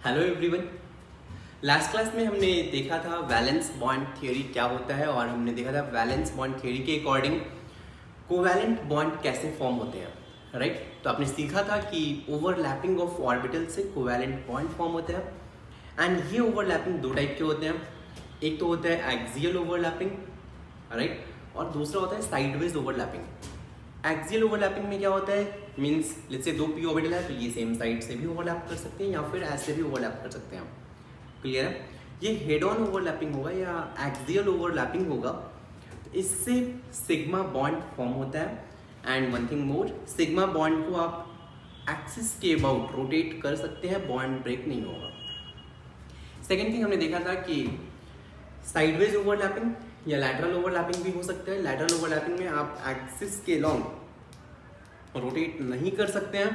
Hello everyone. Last class में हमने देखा था वैलेंस बॉन्ड थ्योरी क्या होता है और हमने देखा था वैलेंस बॉन्ड थ्योरी के अकॉर्डिंग कोवैलेंट बॉन्ड कैसे फॉर्म होते हैं, राइट। तो आपने सीखा था कि ओवरलैपिंग ऑफ ऑर्बिटल से कोवैलेंट बॉन्ड फॉर्म होते हैं एंड ये ओवरलैपिंग दो टाइप के होते हैं। एक तो होता है एक्सियल ओवरलैपिंग, राइट, और दूसरा होता है साइडवेज ओवरलैपिंग। एक्सियल ओवरलैपिंग में क्या होता है, मीन्स लेट्स से दो पी ऑर्बिटल है तो ये सेम साइड से भी ओवरलैप कर सकते हैं या फिर ऐसे भी ओवरलैप कर सकते हैं। क्लियर है। ये हेड ऑन ओवरलैपिंग होगा या एक्सियल ओवरलैपिंग होगा तो इससे सिग्मा बॉन्ड फॉर्म होता है। And one thing more, sigma bond को आप एक्सिस के अबाउट रोटेट कर सकते हैं, बॉन्ड ब्रेक नहीं होगा। सेकेंड थिंग हमने देखा था कि साइडवेज ओवरलैपिंग या लैटरल ओवरलैपिंग भी हो सकता है। लैटरल ओवरलैपिंग में आप एक्सिस के लॉन्ग रोटेट नहीं कर सकते हैं,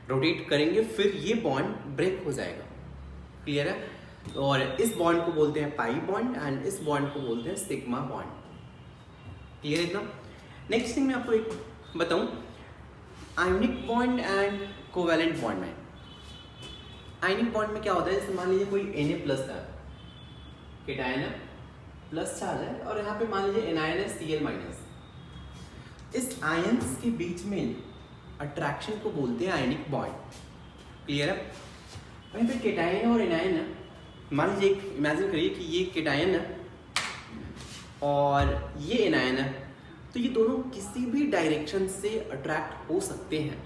रोटेट करेंगे फिर ये बॉन्ड ब्रेक हो जाएगा। क्लियर है। और इस बॉन्ड को बोलते हैं पाई बॉन्ड एंड इस बॉन्ड को बोलते हैं सिग्मा बॉन्ड। क्लियर है एकदम। नेक्स्ट थिंग मैं आपको एक बताऊं, ionic bond and covalent bond में। आयनिक बॉन्ड में क्या होता है, जैसे मान लीजिए कोई Na प्लस है, केटायन है, प्लस चार्ज है, और यहाँ पे मान लीजिए एनायन है Cl माइनस। इस आयंस के बीच में अट्रैक्शन को बोलते हैं आयनिक बॉन्ड। क्लियर है। वहीं पे केटायन और एनायन है, मान लीजिए इमेजिन करिए कि ये केटायन है और ये एनायन है, तो ये दोनों किसी भी डायरेक्शन से अट्रैक्ट हो सकते हैं।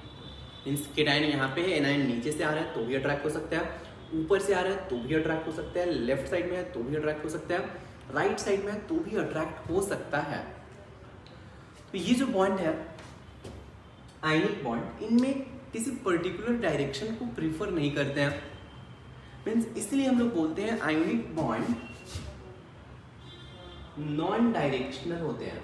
मीन्स केटायन यहाँ पे है, एनायन नीचे से आ रहा है तो भी अट्रैक्ट हो सकता है, ऊपर से आ रहा है तो भी अट्रैक्ट हो सकता है, लेफ्ट साइड में है तो भी अट्रैक्ट हो सकता है, राइट साइड में है तो भी अट्रैक्ट हो सकता है। तो ये जो बॉन्ड है आयनिक बॉन्ड, इनमें किसी पर्टिकुलर डायरेक्शन को प्रीफर नहीं करते हैं। मीन्स इसलिए हम लोग बोलते हैं आयनिक बॉन्ड नॉन डायरेक्शनल होते हैं।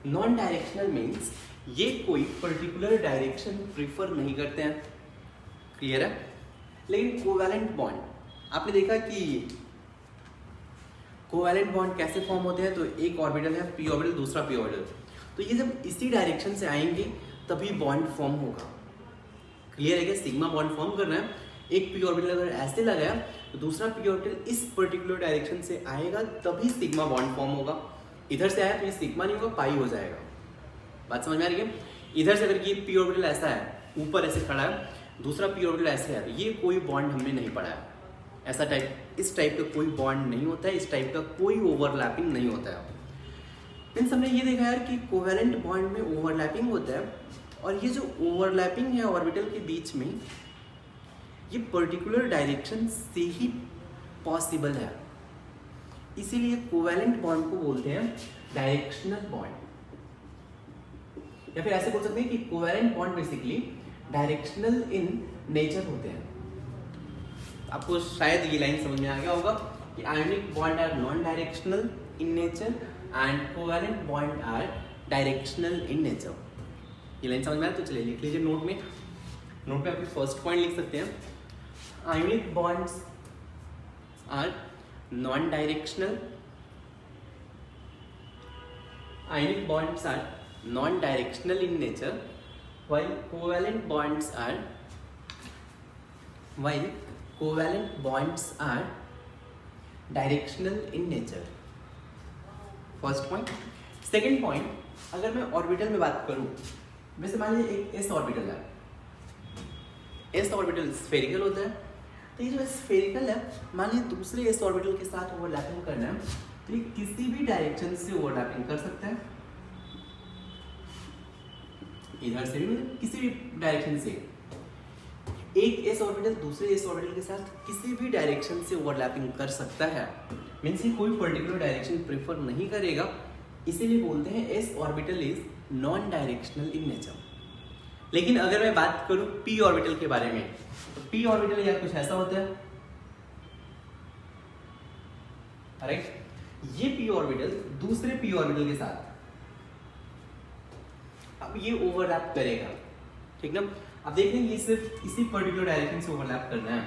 नॉन डायरेक्शनल मीन्स ये कोई पर्टिकुलर डायरेक्शन प्रीफर नहीं करते हैं। क्लियर है। लेकिन कोवैलेंट बॉन्ड आपने देखा कि कोवैलेंट बॉन्ड कैसे फॉर्म होते हैं, तो एक ऑर्बिटल है पी ऑर्बिटल, दूसरा पी ऑर्बिटल, तो ये जब इसी डायरेक्शन से आएंगे तभी बॉन्ड फॉर्म होगा। क्लियर है कि सिग्मा बॉन्ड फॉर्म करना है, एक पी ऑर्बिटल अगर ऐसे लगाया तो दूसरा पी ऑर्बिटल इस पर्टिकुलर डायरेक्शन से आएगा तभी सिग्मा बॉन्ड फॉर्म होगा। इधर से आया तो ये सिग्मा नहीं होगा, पाई हो जाएगा। बात समझ में आ रही है। इधर से अगर ये पी ऑर्बिटल ऐसा है, ऊपर ऐसे खड़ा है, दूसरा पी ऑर्बिटल ऐसे है, तो ये कोई बॉन्ड हमने नहीं पढ़ा है। ऐसा टाइप, इस टाइप का कोई बॉन्ड नहीं होता है, इस टाइप का कोई ओवरलैपिंग नहीं होता है। मीन्स हमने ये देखा यार कि कोवैलेंट बॉन्ड में ओवरलैपिंग होता है, और ये जो ओवरलैपिंग है ऑर्बिटल के बीच में, ये पर्टिकुलर डायरेक्शन से ही पॉसिबल है। इसीलिए कोवैलेंट बॉन्ड को बोलते हैं डायरेक्शनल बॉन्ड, या फिर ऐसे बोल सकते हैं कि covalent bond basically directional in nature होते हैं। आपको शायद ये लाइन समझ में आ गया होगा कि ionic bond are non directional in nature and covalent bond are directional in nature. ये लाइन समझ में आया तो चलिए लिख लीजिए नोट में। नोट पे आप फर्स्ट पॉइंट लिख सकते हैं, ionic bonds are non directional, ionic bonds are non directional in nature while covalent bonds are directional in nature। First point. Second point, अगर मैं ऑर्बिटल में बात करूं, वैसे मान लीजिए एक एस ऑर्बिटल है, एस ऑर्बिटल स्फेरिकल होता है, तो ये जो स्फेरिकल है, मान लीजिए दूसरे एस ऑर्बिटल के साथ ओवरलैपिंग करना है तो ये किसी भी डायरेक्शन से ओवरलैपिंग कर सकता है, इधर से भी, मतलब किसी भी डायरेक्शन से। एक एस ऑर्बिटल दूसरे एस ऑर्बिटल के साथ किसी भी डायरेक्शन से ओवरलैपिंग कर सकता है। मीन्स ये कोई पर्टिकुलर डायरेक्शन प्रेफर नहीं करेगा, इसीलिए बोलते हैं S orbital is non directional in nature. लेकिन अगर मैं बात करूं पी ऑर्बिटल के बारे में, तो पी ऑर्बिटल यार कुछ ऐसा होता है, राइट। ये पी ऑर्बिटल दूसरे पी ऑर्बिटल के साथ अब ये ओवरलैप करेगा, ठीक ना। अब देख लेंगे ये सिर्फ इसी पर्टिकुलर डायरेक्शन से ओवरलैप करना है,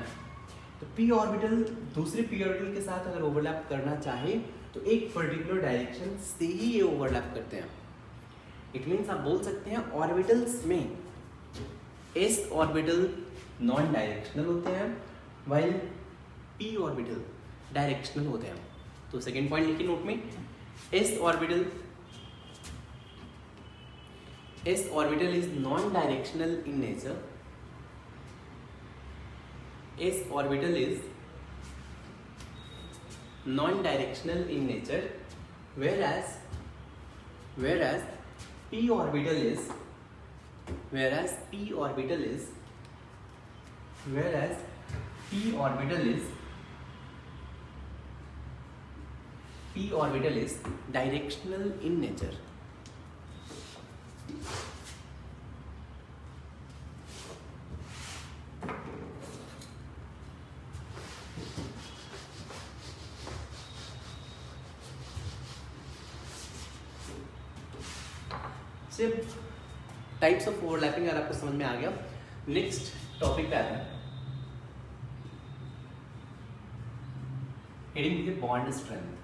तो पी ऑर्बिटल दूसरे पी ऑर्बिटल के साथ अगर ओवरलैप करना चाहे तो एक पर्टिकुलर डायरेक्शन से ही ये ओवरलैप करते हैं। इट मीन्स आप बोल सकते हैं ऑर्बिटल्स में एस ऑर्बिटल नॉन डायरेक्शनल होते हैं, वाइल p ऑर्बिटल डायरेक्शनल होते हैं। तो सेकेंड पॉइंट लिखिए नोट में, s orbital is non directional in nature. s orbital is non-directional in nature, whereas p orbital is directional in nature. सिर्फ types of overlapping अगर आपको समझ में आ गया, नेक्स्ट टॉपिक पे आते हैं। हेडिंग लिखिए बॉन्ड स्ट्रेंथ।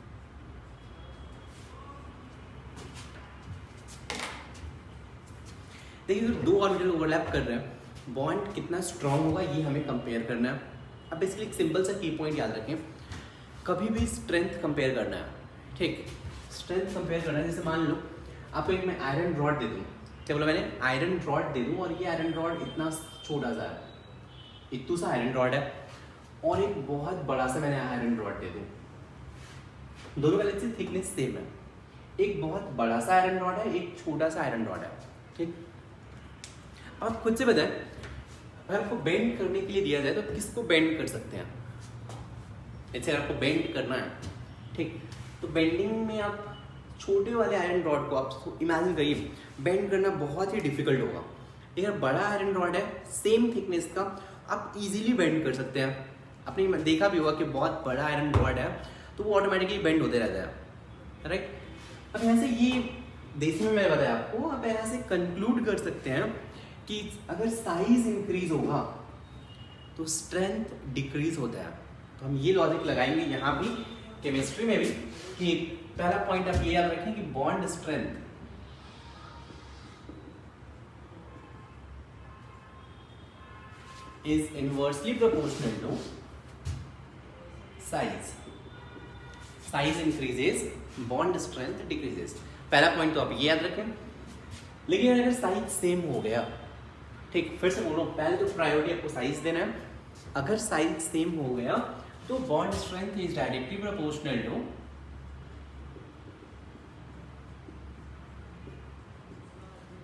देखिए जो दो ऑर्बिटल ओवरलैप कर रहे हैं, बॉन्ड कितना स्ट्रांग होगा ये हमें कंपेयर करना है। अब बेसिकली एक सिंपल सा की पॉइंट याद रखें, कभी भी स्ट्रेंथ कंपेयर करना है, ठीक, स्ट्रेंथ कंपेयर करना है। जैसे मान लो आपको एक मैं आयरन रॉड दे दूँ, क्या बोला मैंने, आयरन रॉड दे दूँ, और ये आयरन रॉड इतना छोटा सा है, इतू सा आयरन रॉड है, और एक बहुत बड़ा सा मैंने आयरन रॉड दे दूँ, दोनों का लेट्स से थिकनेस सेम है। एक बहुत बड़ा सा आयरन रॉड है, एक छोटा सा आयरन रॉड है, ठीक। अब आप खुद से बताएं, अगर आपको बेंड करने के लिए दिया जाए तो किसको बेंड कर सकते हैं? जैसे आपको बेंड करना है, ठीक, तो बेंडिंग में आप छोटे वाले आयरन रॉड को आप इमेजिन करिए, बेंड करना बहुत ही डिफिकल्ट होगा। अगर बड़ा आयरन रॉड है सेम थिकनेस का, आप इजीली बेंड कर सकते हैं। आपने देखा भी होगा कि बहुत बड़ा आयरन रॉड है तो वो ऑटोमेटिकली बेंड होते रहता है, राइट। अब यहाँ से ये देसी में मैंने बताया आपको, आप यहाँ से कंक्लूड कर सकते हैं कि अगर साइज इंक्रीज होगा तो स्ट्रेंथ डिक्रीज होता है। तो हम ये लॉजिक लगाएंगे यहाँ भी, केमिस्ट्री में भी, कि पहला पॉइंट आप ये याद रखें कि bond strength is inversely proportional to size. Size increases, bond strength decreases. पहला पॉइंट तो आप ये याद रखें। लेकिन अगर साइज सेम हो गया, ठीक, फिर से बोलो, पहले तो प्रायोरिटी आपको साइज देना है। अगर साइज सेम हो गया तो bond strength is directly proportional to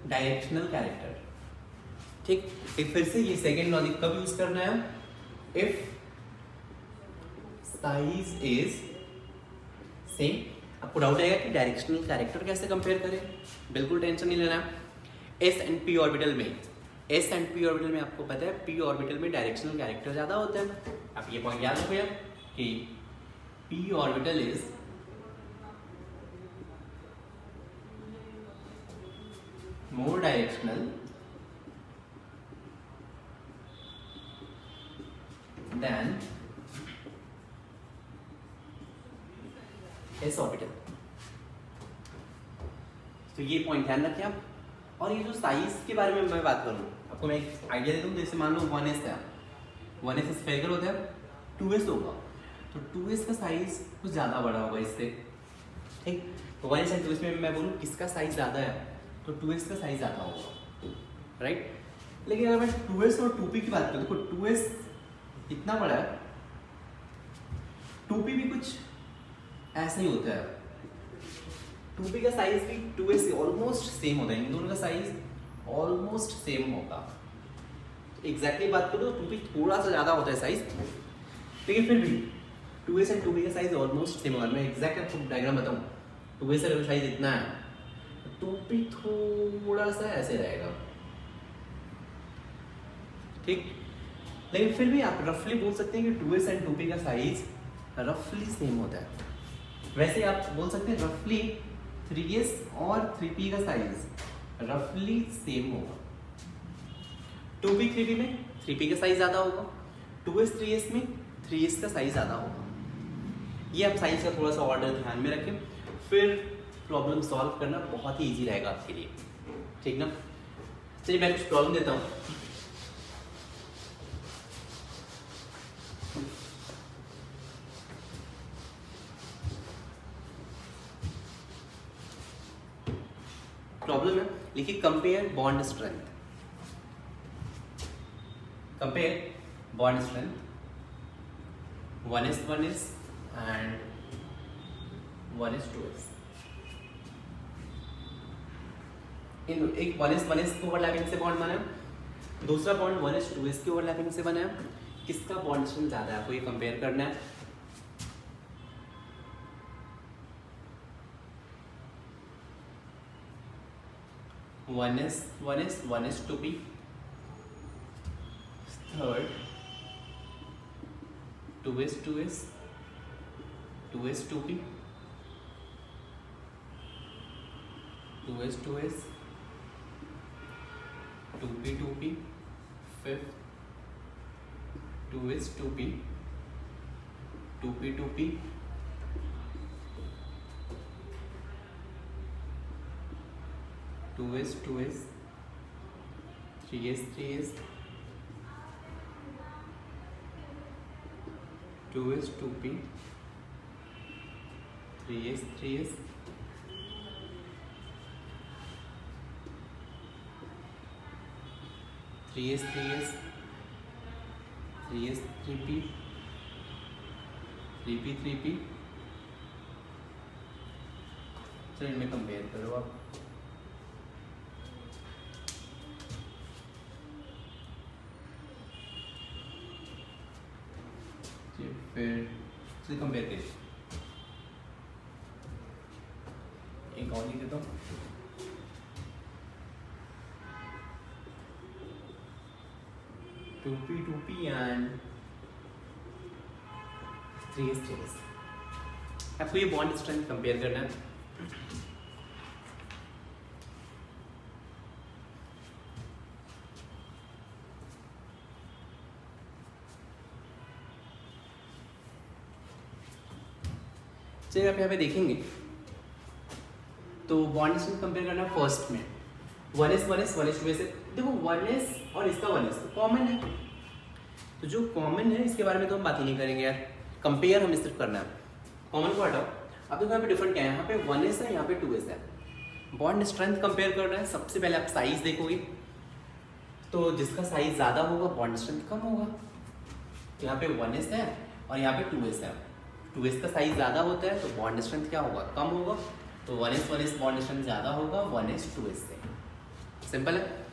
directional character, ठीक। एक फिर से ये सेकेंड लॉजिक कब यूज करना है, इफ साइज इज सेम। आपको डाउट आएगा कि डायरेक्शनल कैरेक्टर कैसे कंपेयर करें, बिल्कुल टेंशन नहीं लेना। एस एंड पी ऑर्बिटल में आपको पता है पी ऑर्बिटल में डायरेक्शनल कैरेक्टर ज्यादा होता है। आप ये पॉइंट याद रखिए कि P orbital is more directional than s orbital। तो ये पॉइंट ध्यान रखें आप। और ये जो साइज के बारे में मैं बात करूँ, आपको मैं एक आइडिया दे दूँ। जैसे मान लो 1s है, 1s स्फेरिकल होता है, 2s होगा, तो 2s का साइज कुछ ज़्यादा बड़ा होगा इससे, ठीक। तो 1s एंड 2s में मैं बोलूँ किसका साइज ज़्यादा है, तो 2s का साइज ज़्यादा होगा, राइट। लेकिन अगर मैं 2s और 2p की बात करूँ, देखो 2s इतना बड़ा है, 2p भी कुछ ऐसा ही होता है। 2p का साइज भी 2s से ऑलमोस्ट सेम होता है, इन दोनों का साइज ऑलमोस्ट सेम होगा। एग्जैक्टली बात करो तो 2p थोड़ा सा ज़्यादा होता है साइज, लेकिन फिर भी 2s एंड 2p का साइज ऑलमोस्ट सेम होगा। मैं एग्जैक्ट आपको डायग्राम बताऊँ, 2s का साइज इतना है, 2p थोड़ा सा ऐसे रहेगा, ठीक। लेकिन फिर भी आप रफली बोल सकते हैं कि 2s एंड 2p का साइज रफली सेम होता है। वैसे आप बोल सकते हैं रफली 3s और 3p का साइज रफली सेम होगा। 2p 3p में 3p का साइज ज़्यादा होगा, 2s 3s में 3s का साइज ज़्यादा होगा। ये आप साइज का थोड़ा सा ऑर्डर ध्यान में रखें, फिर प्रॉब्लम सॉल्व करना बहुत ही इजी रहेगा आपके लिए, ठीक ना। चलिए मैं कुछ प्रॉब्लम देता हूँ। प्रॉब्लम है, लिखिए compare bond strength, compare bond strength 1:1 and 1:2. इन एक 1:1 को ओवरलैपिंग से बॉन्ड बना, दूसरा बॉन्ड 1:2 की ओवरलैपिंग से बना है। किसका बॉन्ड स्ट्रेंथ ज्यादा है आपको ये कंपेयर करना है। One is 2p, third 2s 2p, 2s 2p, fifth 2s 2p, 2p 2p, 2s 3s 2s 2p, 3s 3s, 3p, 3p, चलो इनमें कंपेयर करो आप। फिर कंपेयर करिए, एक और लिख देता हूँ, टू पी एंड 3s। आपको ये बॉन्ड स्ट्रेंथ कंपेयर करना है। चलिए आप यहाँ पे देखेंगे तो बॉन्ड स्ट्रेंथ कंपेयर करना फर्स्ट में 1:2 से देखो 1s और इसका 1s तो कॉमन है, तो जो कॉमन है इसके बारे में तो हम बात ही नहीं करेंगे यार, कंपेयर हमें सिर्फ करना है, कॉमन को हटाओ। अब देखो यहाँ पे डिफरेंट क्या है, यहाँ पे 1s है, यहाँ पे 2s है। बॉन्ड स्ट्रेंथ कंपेयर कर रहे हैं, सबसे पहले आप साइज देखोगे तो जिसका साइज ज़्यादा होगा बॉन्ड स्ट्रेंथ कम होगा। तो यहाँ पे 1s है और यहाँ पे 2s है, 2s का साइज ज़्यादा होता है तो बॉन्ड स्ट्रेंथ क्या होगा, कम होगा। तो 1s बॉन्ड स्ट्रेंथ ज़्यादा होगा 1s से, सिंपल है।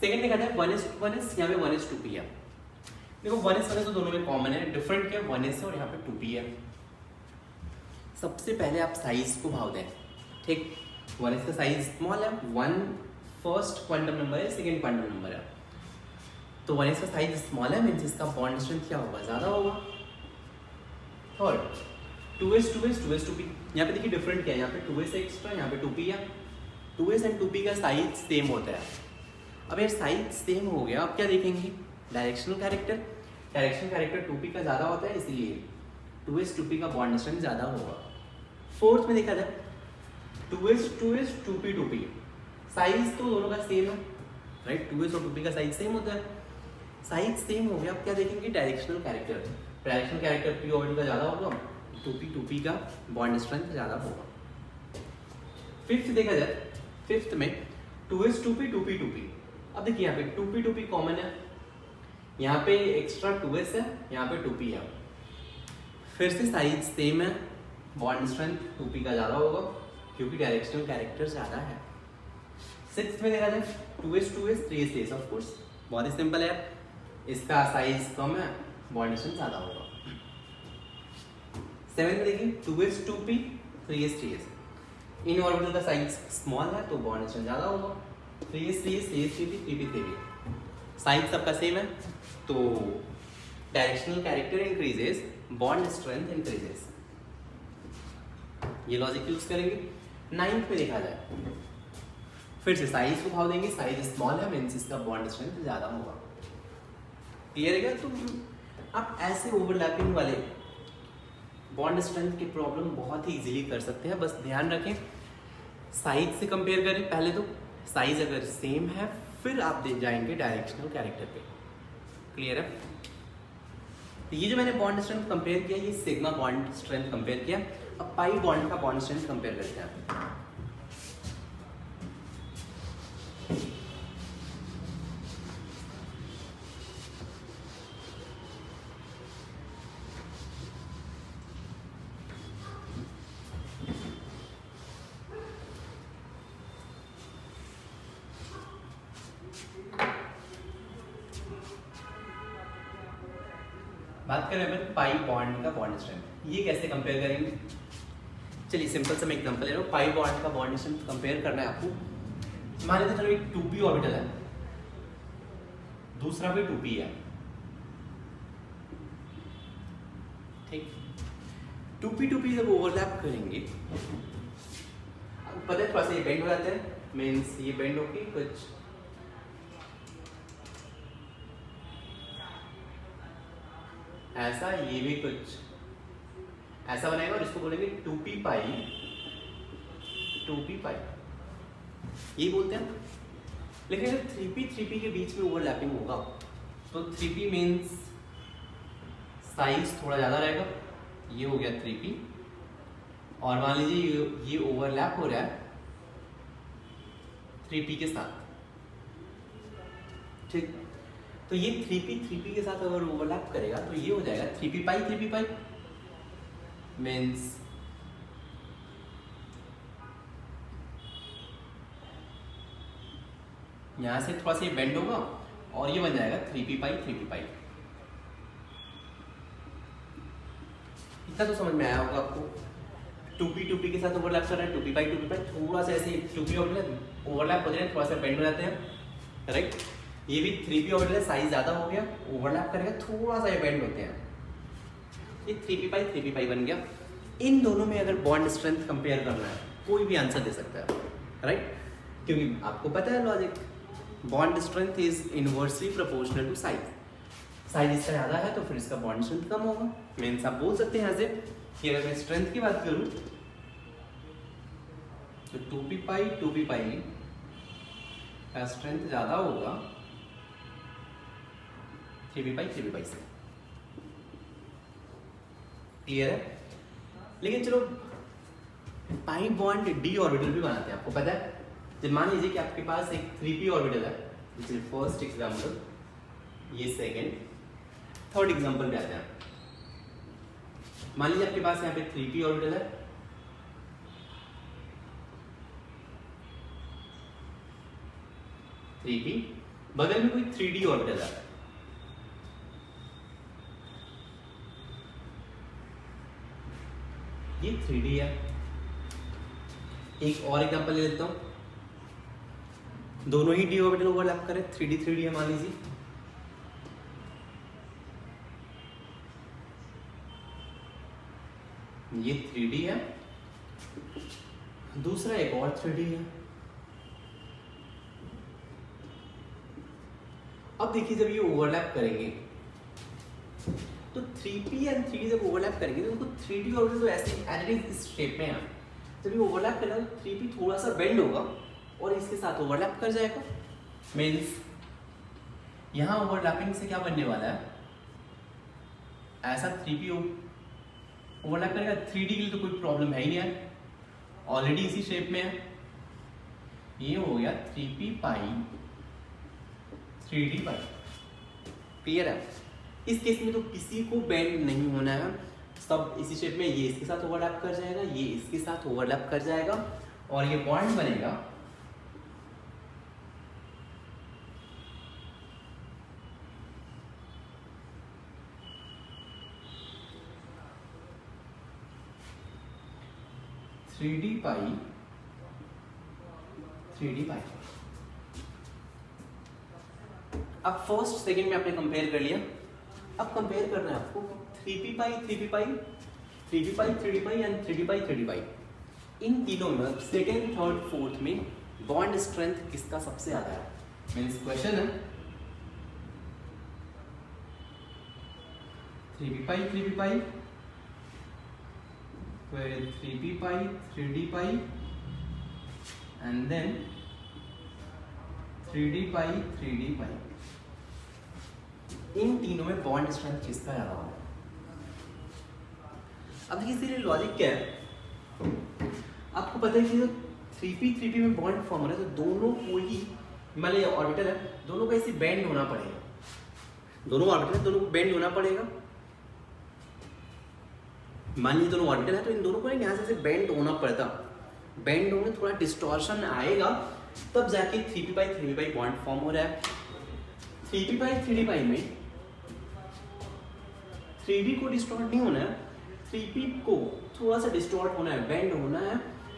सेकेंड देखा जाए 1s यहाँ पे 1:2p है। देखो 1s तो दोनों में कॉमन है, डिफरेंट क्या 1s है और यहाँ पे 2p है। सबसे पहले आप साइज को भाव दें, ठीक। 1s का साइज स्मॉल है, 1 फर्स्ट क्वांटम नंबर है, सेकेंड क्वांटम नंबर है, तो 1s का साइज स्मॉल है, मीन्स इसका बॉन्ड स्ट्रेंथ क्या होगा, ज़्यादा होगा। थर्ड 2s 2p, यहाँ पे देखिए डिफरेंट क्या है, यहाँ पे 2s एक्स्ट्रा, यहाँ पे 2p है। 2s एंड 2p का साइज सेम होता है। अब यार साइज सेम हो गया, अब क्या देखेंगे, डायरेक्शनल कैरेक्टर 2p का ज़्यादा होता है, इसलिए 2s 2p का बॉन्ड स्ट्रेंथ ज़्यादा होगा। फोर्थ में देखा जाए 2s 2p 2p, साइज तो दोनों का सेम है, राइट। 2s और 2p का साइज सेम होता है, साइज सेम हो गया। अब क्या देखेंगे, डायरेक्शनल कैरेक्टर p और d का ज़्यादा होगा, 2p का बॉन्ड स्ट्रेंथ ज़्यादा होगा। फिफ्थ देखा जाए, फिफ्थ में 2s 2p 2p। अब देखिए यहाँ पे 2p 2p कॉमन है, यहाँ पे एक्स्ट्रा 2s है, यहाँ पे 2p है, फिर से साइज सेम है, बॉन्ड स्ट्रेंथ 2p का ज़्यादा होगा क्योंकि डायरेक्शनल कैरेक्टर ज़्यादा है। सिक्स्थ में देखा जाए 2s 3s 3s, of course बहुत ही सिंपल है, इसका साइज कम है, बॉन्ड स्ट्रेंथ ज़्यादा होगा। सेवेंथ में देखिए 2s 2p 3s 3s, इन ऑर्बिटल का साइज स्मॉल है तो बॉन्ड स्ट्रेंथ ज़्यादा होगा। 3s 3s 3s 3p 3p 3p, size सबका सेम है तो directional character increases, bond strength increases, ये लॉजिक यूज करेंगे। नाइन्थ में देखा जाए फिर से साइज को भाव देंगे, साइज स्मॉल है मीन्स इसका बॉन्ड स्ट्रेंथ ज़्यादा होगा। क्लियर है क्या? तो आप ऐसे ओवरलैपिंग वाले बॉन्ड स्ट्रेंथ की प्रॉब्लम बहुत ही इजीली कर सकते हैं, बस ध्यान रखें साइज से कंपेयर करें पहले, तो साइज अगर सेम है फिर आप दे जाएंगे डायरेक्शनल कैरेक्टर पे। क्लियर है? तो ये जो मैंने बॉन्ड स्ट्रेंथ कंपेयर किया, ये सिग्मा बॉन्ड स्ट्रेंथ कंपेयर किया। अब पाई बॉन्ड का बॉन्ड स्ट्रेंथ कंपेयर करते हैं। करें अपन पाई बॉन्ड का बॉन्ड स्ट्रेंथ, ये कैसे कंपेयर करेंगे? चलिए सिंपल सा मैं एग्जांपल ले रहा हूँ। पाई बॉन्ड का बॉन्ड स्ट्रेंथ कंपेयर करना है आपको। मान लेते चलो एक 2p ऑर्बिटल है, दूसरा भी 2p है, ठीक। 2p जब ओवरलैप करेंगे, पता है थोड़ा सा ये बेंड हो जाते हैं, मीन्स ये बेंड होके कुछ ऐसा, ये भी कुछ ऐसा बनेगा और इसको बोलेंगे 2p पाई ये बोलते हैं। लेकिन अगर 3p के बीच में ओवरलैपिंग होगा तो 3p मीन्स साइज थोड़ा ज़्यादा रहेगा, ये हो गया 3p, और मान लीजिए ये ओवरलैप हो रहा है 3p के साथ, ठीक। तो ये 3p के साथ अगर ओवरलैप करेगा तो ये हो जाएगा 3p पाई मीन्स यहां से थोड़ा सा ये बेंड होगा और ये बन जाएगा 3p पाई। इतना तो समझ में आया होगा आपको। 2p के साथ ओवरलैप कर रहे हैं, 2p पाई, थोड़ा सा ऐसे 2p ऑर्बिटल ओवरलैप हो जाए, थोड़ा सा बेंड हो जाते हैं, राइट। ये भी 3p ऑर्बिटल साइज ज्यादा हो गया, ओवरलैप करेगा, थोड़ा सा ये बेंड होते हैं, ये 3p पाई बन गया। इन दोनों में अगर बॉन्ड स्ट्रेंथ कंपेयर करना है, कोई भी आंसर दे सकता है, राइट, क्योंकि आपको पता है logic, bond strength is inversely proportional to size. Size इसका ज़्यादा है तो फिर इसका बॉन्ड स्ट्रेंथ कम होगा। मीन्स आप बोल सकते हैं ऐसे कि अगर मैं स्ट्रेंथ की बात करूं तो 2p पाई का स्ट्रेंथ ज़्यादा होगा 3p पाई से। क्लियर है? लेकिन चलो पाई बॉन्ड डी ऑर्बिटल भी बनाते हैं, आपको पता है। जब मान लीजिए कि आपके पास एक 3p ऑर्बिटल है, दिस इज फर्स्ट एग्जांपल, ये सेकंड, थर्ड एग्जांपल पे आते हैं। मान लीजिए आपके पास यहाँ पे 3p ऑर्बिटल है, बगल में कोई 3d ऑर्बिटल है, ये 3d है। एक और एग्जांपल ले लेता हूं, दोनों ही डी ऑर्बिटल ओवरलैप करें, 3d है मान लीजिए, ये 3d है, दूसरा एक और 3d है। अब देखिए जब ये ओवरलैप करेंगे तो 3p एंड 3d जब ओवरलैप करेंगे तो उनको 3d ऑर्बिटल तो ऐसे एज इट इज इस शेप में है। जब ये ओवरलैप करेगा तो 3p थोड़ा सा बेंड होगा और इसके साथ ओवरलैप कर जाएगा। मीन्स यहां ओवरलैपिंग से क्या बनने वाला है, ऐसा 3p ओवरलैप करेगा, 3d के लिए तो कोई प्रॉब्लम है ही नहीं है, ऑलरेडी इसी शेप में है। ये हो गया 3p पाई 3d पाई। क्लियर है? इस केस में तो किसी को बेंड नहीं होना है, सब इसी शेप में, ये इसके साथ ओवरलैप कर जाएगा, ये इसके साथ ओवरलैप कर जाएगा और ये बॉन्ड बनेगा थ्री डी पाई। अब फर्स्ट सेकंड में आपने कंपेयर कर लिया, अब कंपेयर करना है आपको 3p पाई एंड 3d पाई। इन तीनों में सेकंड, थर्ड, फोर्थ में बॉन्ड स्ट्रेंथ किसका सबसे ज्यादा है? मींस क्वेश्चन है 3p पाई फिर 3p pi 3d pi and then 3d पाई। इन तीनों में बॉन्ड स्ट्रेंथ किसका ज्यादा होगा? अब देखिए इसके लिए लॉजिक क्या है, आपको पता है कि जो 3p में बॉन्ड फॉर्म हो रहा है तो दोनों को ही, मान लीजिए ऑर्बिटल है, दोनों को ऐसे बेंड होना पड़ेगा, दोनों ऑर्बिटल है, दोनों को बेंड होना पड़ेगा। मान लीजिए दोनों ऑर्बिटल है तो इन दोनों को यहाँ से बेंड होना पड़ता, बेंड होने थोड़ा डिस्टॉर्शन आएगा तब जाके 3p पाई बॉन्ड फॉर्म हो रहा है। 3p पाई में 3D को डिस्टॉर्ट नहीं होना है, 3P को थोड़ा सा डिस्टॉर्ट होना है, बेंड होना है,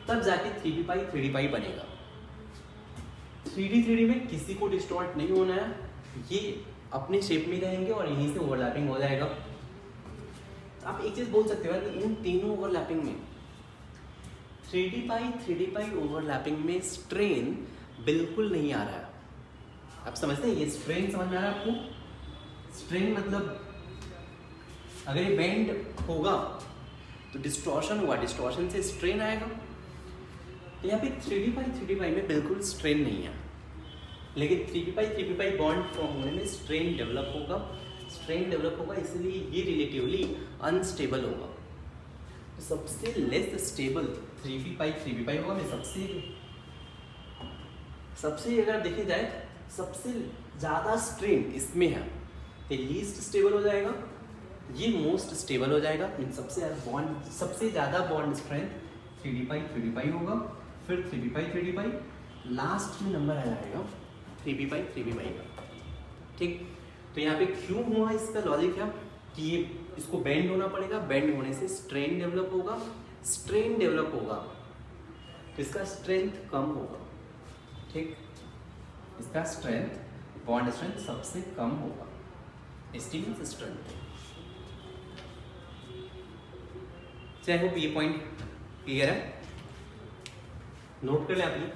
तब जाके 3D पाई 3D पाई बनेगा। 3D में किसी को डिस्टॉर्ट नहीं होना है, ये अपने शेप में रहेंगे और यहीं से ओवरलैपिंग हो जाएगा। आप एक चीज बोल सकते हो कि इन तीनों ओवरलैपिंग में 3D पाई ओवरलैपिंग में स्ट्रेन बिल्कुल नहीं आ रहा है। आप समझते हैं? ये स्ट्रेन समझ में आ रहा है आपको? स्ट्रेन मतलब अगर ये बेंड होगा तो डिस्टॉर्शन होगा, डिस्टॉर्शन से स्ट्रेन आएगा। तो यहाँ पे 3D पाई में बिल्कुल स्ट्रेन नहीं है, लेकिन 3P पाई बॉन्ड फॉर्म होने में स्ट्रेन डेवलप होगा, इसलिए ये रिलेटिवली अनस्टेबल होगा। तो सबसे लेस स्टेबल 3P पाई होगा। मैं सबसे अगर देखे जाए सबसे ज़्यादा स्ट्रेन इसमें है, तो लीस्ट स्टेबल हो जाएगा, ये मोस्ट स्टेबल हो जाएगा। सबसे ज़्यादा बॉन्ड स्ट्रेंथ 3D पाई होगा, फिर 3P पाई, लास्ट में नंबर आ जाएगा 3P पाई का। ठीक, तो यहाँ पे क्यों हुआ इसका लॉजिक है कि ये इसको बेंड होना पड़ेगा, बेंड होने से स्ट्रेन डेवलप होगा तो इसका स्ट्रेंथ कम होगा। ठीक, इसका स्ट्रेंथ बॉन्ड स्ट्रेंथ सबसे कम होगा, एस्टिमेट स्ट्रेंथ। आई होप ये पॉइंट क्लियर है, नोट कर ले आप।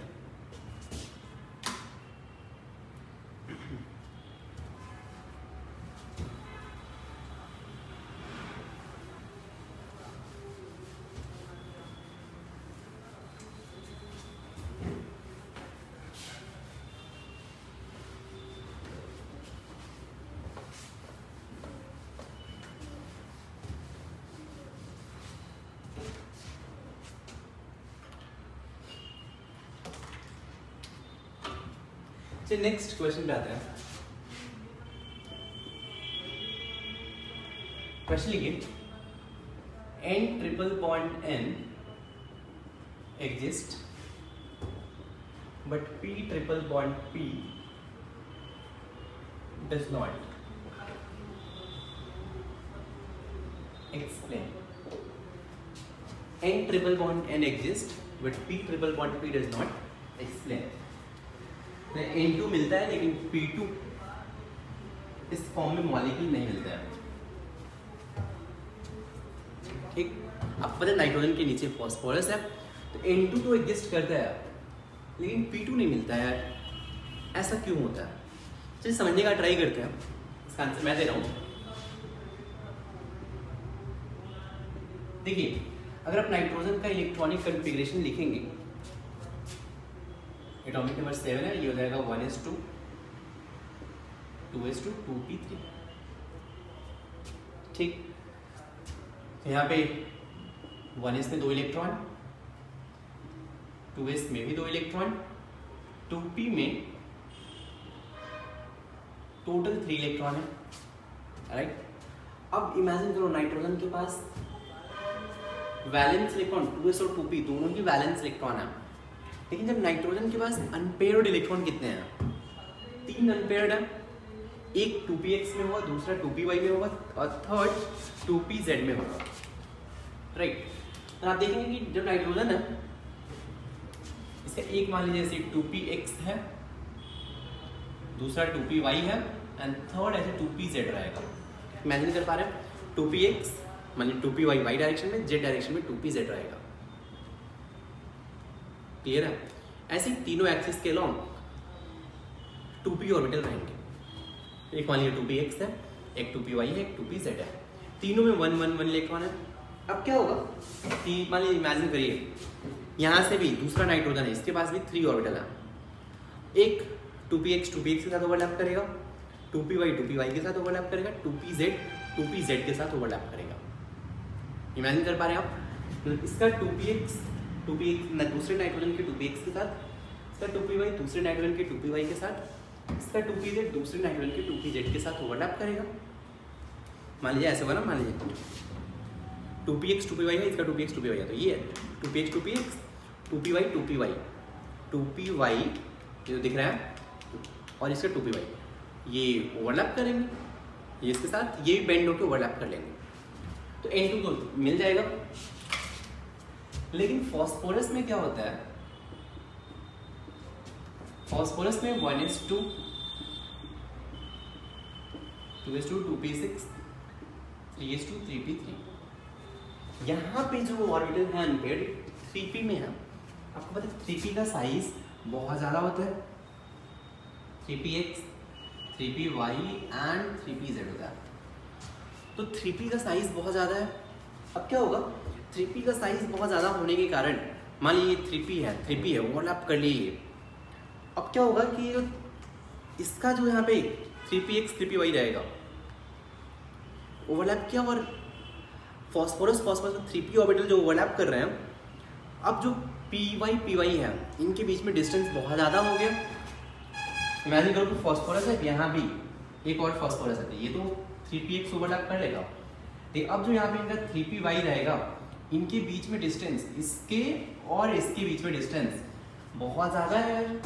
चलिए नेक्स्ट क्वेश्चन पे आते हैं। क्वेश्चन लिखिए, N triple bond N exist but P triple bond P does not. Explain. N triple bond N exists but P triple bond P does not. Explain. N2 मिलता है लेकिन P2 इस form में molecule नहीं मिलता है। ठीक, अब पता नाइट्रोजन के नीचे फॉस्फोरस है, तो N2 तो एग्जिस्ट करता है लेकिन P2 नहीं मिलता है। ऐसा क्यों होता है? चलिए समझने का ट्राई करते हैं। इसका आंसर मैं दे रहा हूँ। देखिए, अगर आप नाइट्रोजन का इलेक्ट्रॉनिक कॉन्फ़िगरेशन लिखेंगे, एटॉमिक नंबर 7 है, ये हो जाएगा 1s2 2s2 2p3। ठीक, यहाँ पे 1s में 2 इलेक्ट्रॉन, 2s में भी 2 इलेक्ट्रॉन, 2p में टोटल 3 इलेक्ट्रॉन है। राइट, अब इमेजिन करो नाइट्रोजन के पास वैलेंस इलेक्ट्रॉन 2s और 2p दोनों की वैलेंस इलेक्ट्रॉन है, लेकिन जब नाइट्रोजन के पास अनपेयर्ड इलेक्ट्रॉन कितने हैं? 3 अनपेयर्ड है। एक 2px में होगा, दूसरा 2py में होगा और थर्ड 2pz में होगा। राइट, तो आप देखेंगे कि जो नाइट्रोजन है इसका एक मान लीजिए जैसे 2px है, दूसरा 2py है एंड थर्ड ऐसे 2pz रहेगा। इमेजिन कर पा रहे हैं? 2px मान लीजिए 2py y डायरेक्शन में, z डायरेक्शन में 2pz रहेगा। क्लियर है? ऐसे तीनों एक्सिस के लॉन्ग 2p ऑर्बिटल रहेंगे। एक मान लीजिए 2px है, एक 2py है, एक 2pz है, तीनों में 1 1 1 इलेक्ट्रॉन है। अब क्या होगा? मान लीजिए इमेजिन करिए यहाँ से भी दूसरा नाइट्रोजन है, इसके पास भी 3 ऑर्बिटल है। एक 2px के साथ ओवरलैप करेगा, 2py के साथ ओवरलैप करेगा, 2pz के साथ ओवरलैप करेगा। इमेजिन कर पा रहे हैं आप? इसका 2px दूसरे नाइट्रोजन के 2px के साथ, इसका 2py दूसरे नाइट्रोजन के 2py के साथ, इसका 2pz दूसरे नाइट्रोजन के 2pz के साथ ओवरलैप करेगा। मान लीजिए ऐसे होगा ना, मान लीजिए 2px 2py है, इसका 2px 2py है, तो ये 2px 2py 2py ये जो दिख रहा है और इसका 2py ये ओवरलैप करेंगे। ये इसके साथ ये भी बेंड होकर ओवरलैप कर लेंगे, तो N2 तो मिल जाएगा। लेकिन फॉस्फोरस में क्या होता है, फॉस्फोरस में 1s2 2s2 2p6 3s2 3p3, यहाँ पे जो ऑर्बिटल है अनपेयर्ड 3p में है। आपको पता है 3p का साइज बहुत ज़्यादा होता है, 3px 3py एंड 3pz होता है। तो 3p का साइज बहुत ज़्यादा है। अब क्या होगा, 3p का साइज बहुत ज़्यादा होने के कारण मान लीजिए 3p है ओवरलैप कर लीजिए। अब क्या होगा कि इसका जो यहाँ पे 3px 3py रहेगा ओवरलैप किया, और फॉस्फोरस में 3p ऑर्बिटल जो ओवरलैप कर रहे हैं, अब जो py है इनके बीच में डिस्टेंस बहुत ज़्यादा हो गया। इमेजिन करो कि फॉस्फोरस है, यहाँ भी एक और फॉस्फोरस है, ये तो 3px ओवरलैप कर लेगा। लेकिन अब जो यहाँ पे इनका 3py रहेगा, इनके बीच में डिस्टेंस, इसके और इसके बीच में डिस्टेंस बहुत ज़्यादा है,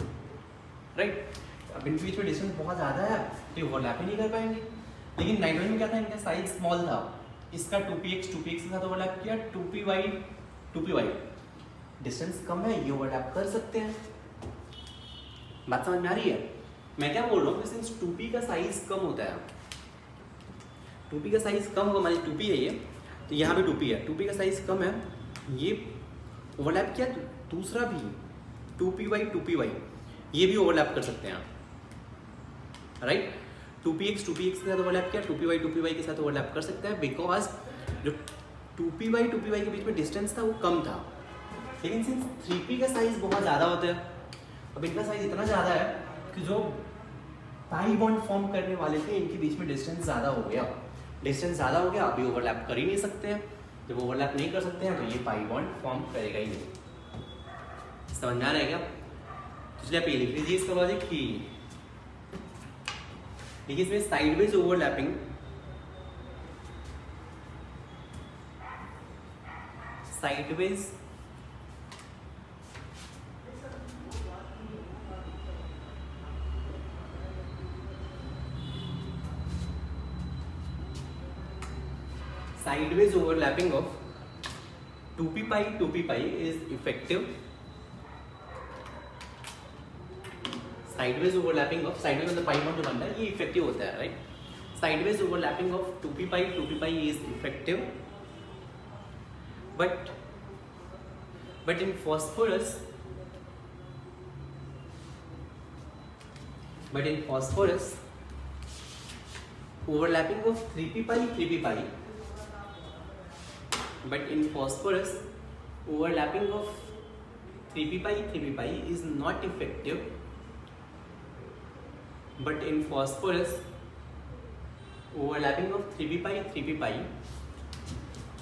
राइट। अब इनके बीच में डिस्टेंस बहुत ज़्यादा है तो ओवरलैप ही नहीं कर पाएंगे। लेकिन नाइट्रोजन में क्या था, इनका साइज स्मॉल था, इसका 2px के साथ ओवरलैप किया, 2py डिस्टेंस कम है, ये ओवरलैप कर सकते हैं। बात समझ में आ रही है? मैं क्या बोल रहा हूँ, सिंस 2p का साइज कम होता है, 2p का साइज कम होगा, मान लीजिए 2p है ये, तो यहाँ पे 2p है, 2p का साइज कम है, ये ओवरलैप किया, दूसरा भी 2py ये भी ओवरलैप कर सकते हैं आप, राइट। 2px के साथ ओवरलैप किया, 2py के साथ ओवरलैप कर सकते हैं, बिकॉज जो 2py के बीच में डिस्टेंस था वो कम था। लेकिन सिंस 3p का साइज बहुत ज़्यादा होता है, अब इनका साइज इतना ज़्यादा है कि जो पाई बॉन्ड फॉर्म करने वाले थे इनके बीच में डिस्टेंस ज़्यादा हो गया, अभी ओवरलैप कर ही नहीं सकते हैं। जब ओवरलैप नहीं कर सकते हैं तो ये पाई बॉन्ड फॉर्म करेगा ही नहीं। समझ में आ रहा है क्या? तो चलिए आप ये लिख लीजिए इसका लॉजिक कि देखिए इसमें sideways overlapping, sideways overlapping of 2p is effective. Sideways overlapping of, sideways मतलब पाई बॉन्ड जो बनता है ये इफेक्टिव होता है, right. Sideways overlapping of 2p is effective, but in phosphorus overlapping of 3p but in phosphorus overlapping of 3p is not effective, but in phosphorus overlapping of 3p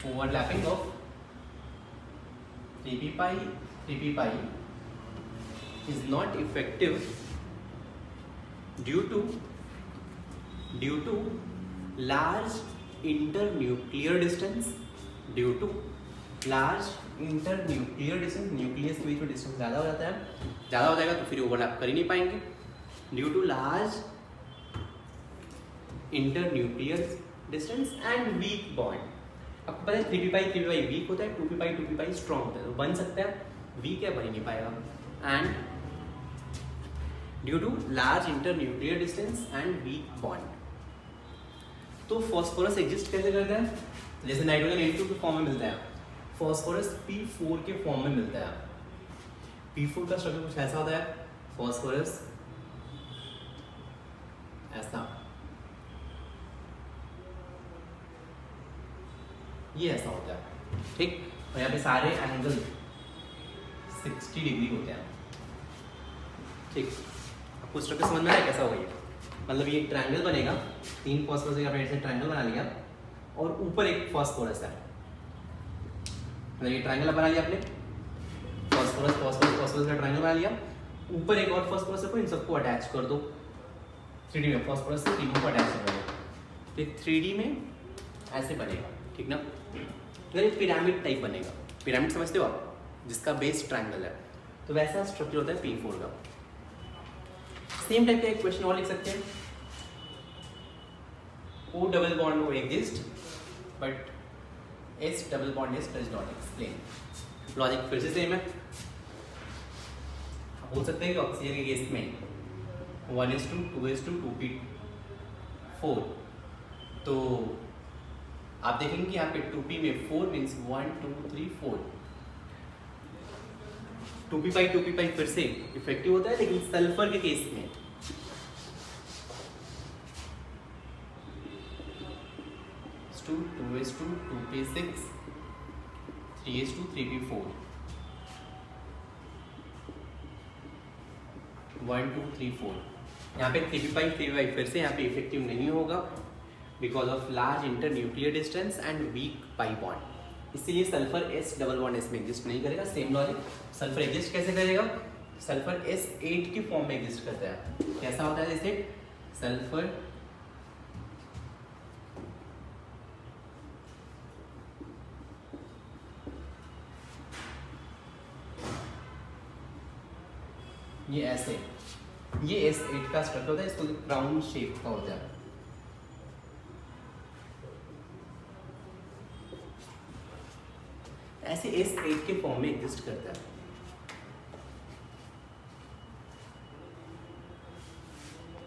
overlapping of 3p is not effective due to large internuclear distance, nucleus के बीच में distance ज़्यादा हो जाता है, ज़्यादा हो जाएगा तो फिर ओवरलैप कर ही नहीं पाएंगे। Due to large internuclear distance and weak bond. आपको पता है 3p वीक होता है, 2p स्ट्रॉन्ग होता है, तो बन सकता है, वीक है बन ही नहीं पाएगा। And due to large internuclear distance and weak bond. तो फॉस्फोरस एग्जिस्ट कैसे करता है? जैसे नाइट्रोजन N2 के फॉर्म में मिलता है, फॉस्फोरस P4 के फॉर्म में मिलता है। P4 का स्ट्रक्चर कुछ ऐसा होता है, फॉस्फोरस ऐसा, ये ऐसा होता है, ठीक। और यहाँ पे सारे एंगल 60 डिग्री होते हैं, ठीक। आपको स्ट्रक्चर समझ में आया कैसा होगा ये? मतलब ये ट्रायंगल बनेगा, 3 फॉस्फोरस का आपने ऐसे ट्रायंगल बना लिया और ऊपर एक फॉस्फोरस है, मतलब ये ट्रायंगल बना लिया आपने, फॉस्फोरस का ट्रायंगल बना लिया, ऊपर एक और फॉस्फोरस को, इन सबको अटैच कर दो 3D में, फॉस्फोरस से तीनों को अटैच कर दो, तो 3D में ऐसे बनेगा, ठीक ना। तो ये पिरामिड टाइप बनेगा, पिरामिड समझते हो आप, जिसका बेस ट्रायंगल है, तो वैसा स्ट्रक्चर होता है P4 का। सेम टाइप का एक क्वेश्चन और लिख सकते हैं, O डबल बॉन्ड वो exist but S double bond S does not explain. Logic फिर से सेम है, बोल सकते हैं कि ऑक्सीजन के केस में 1:2, 2:2, 2p4, तो आप देखेंगे कि यहाँ पे 2p में 4 मीन्स 1 2 3 4, 2p5 फिर से इफेक्टिव होता है, लेकिन सल्फर के केस में 2:2, 2p6, 3:2, 3p4, 1 2 3 4, यहाँ पे 3p5 फिर से यहाँ पे इफेक्टिव नहीं होगा because of large internuclear distance and weak pi bond, इसीलिए sulphur S double bond S में एग्जिस्ट नहीं करेगा। सेम लॉजिक, सल्फर एग्जिस्ट कैसे करेगा? सल्फर S8 की फॉर्म में एग्जिस्ट करता है। कैसा होता है जैसे सल्फर ये ऐसे, ये S8 का स्ट्रक्चर होता है, इसको क्राउन शेप का होता है। ऐसे S8 के फॉर्म में एग्जिस्ट करता है।